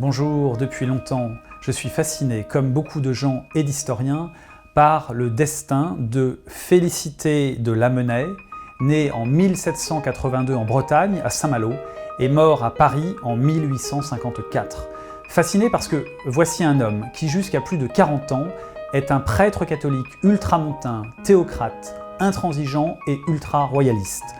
Bonjour, depuis longtemps, je suis fasciné, comme beaucoup de gens et d'historiens, par le destin de Félicité de Lamennais, né en 1782 en Bretagne, à Saint-Malo, et mort à Paris en 1854. Fasciné parce que voici un homme qui, jusqu'à plus de 40 ans, est un prêtre catholique ultramontain, théocrate, intransigeant et ultra-royaliste.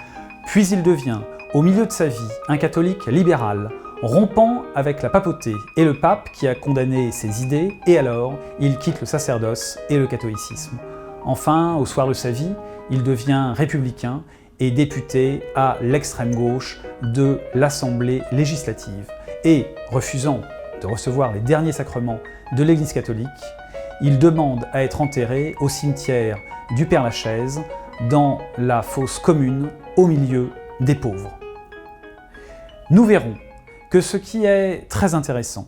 Puis il devient, au milieu de sa vie, un catholique libéral, rompant avec la papauté et le pape qui a condamné ses idées, et alors il quitte le sacerdoce et le catholicisme. Enfin, au soir de sa vie, il devient républicain et député à l'extrême gauche de l'Assemblée législative. Et, refusant de recevoir les derniers sacrements de l'Église catholique, il demande à être enterré au cimetière du Père-Lachaise, dans la fosse commune, au milieu des pauvres. Nous verrons que ce qui est très intéressant,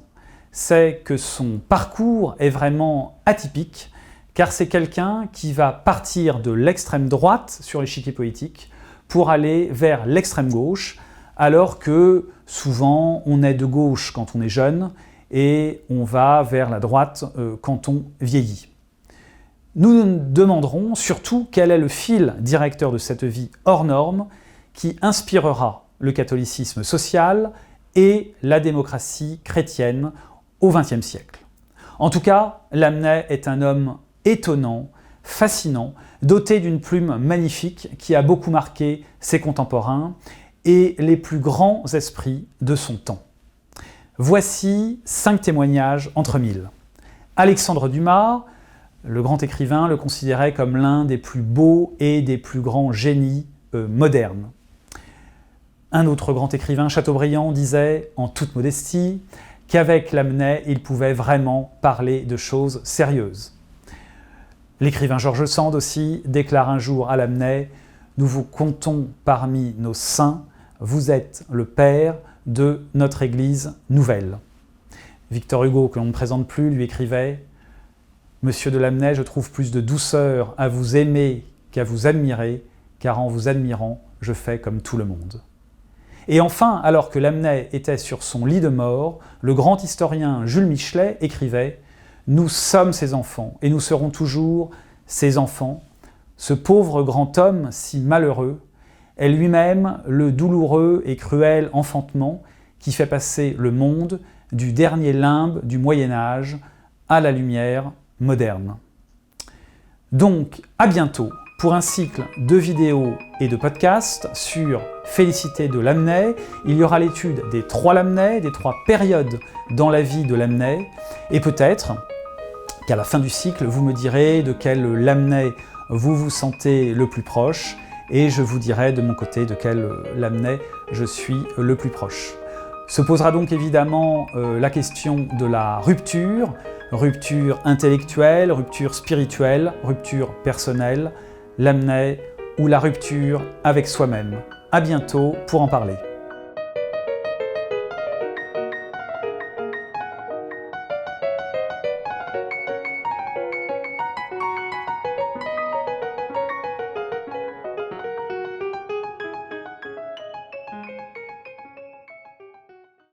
c'est que son parcours est vraiment atypique, car c'est quelqu'un qui va partir de l'extrême droite sur l'échiquier politique pour aller vers l'extrême gauche, alors que souvent on est de gauche quand on est jeune et on va vers la droite quand on vieillit. Nous nous demanderons surtout quel est le fil directeur de cette vie hors norme qui inspirera le catholicisme social et la démocratie chrétienne au XXe siècle. En tout cas, Lamennais est un homme étonnant, fascinant, doté d'une plume magnifique qui a beaucoup marqué ses contemporains et les plus grands esprits de son temps. Voici 5 témoignages entre mille. Alexandre Dumas, le grand écrivain, le considérait comme l'un des plus beaux et des plus grands génies modernes. Un autre grand écrivain, Chateaubriand, disait, en toute modestie, qu'avec Lamennais, il pouvait vraiment parler de choses sérieuses. L'écrivain George Sand aussi déclare un jour à Lamennais « Nous vous comptons parmi nos saints, vous êtes le père de notre Église nouvelle ». Victor Hugo, que l'on ne présente plus, lui écrivait « Monsieur de Lamennais, je trouve plus de douceur à vous aimer qu'à vous admirer, car en vous admirant, je fais comme tout le monde ». Et enfin, alors que Lamennais était sur son lit de mort, le grand historien Jules Michelet écrivait « Nous sommes ses enfants, et nous serons toujours ses enfants. Ce pauvre grand homme si malheureux est lui-même le douloureux et cruel enfantement qui fait passer le monde du dernier limbe du Moyen-Âge à la lumière moderne. » Donc, à bientôt pour un cycle de vidéos et de podcasts sur Félicité de Lamennais. Il y aura l'étude des 3 Lamennais, des 3 périodes dans la vie de Lamennais, et peut-être qu'à la fin du cycle, vous me direz de quel Lamennais vous vous sentez le plus proche, et je vous dirai de mon côté de quel Lamennais je suis le plus proche. Se posera donc évidemment la question de la rupture intellectuelle, rupture spirituelle, rupture personnelle, Lamennais ou la rupture avec soi-même. À bientôt pour en parler.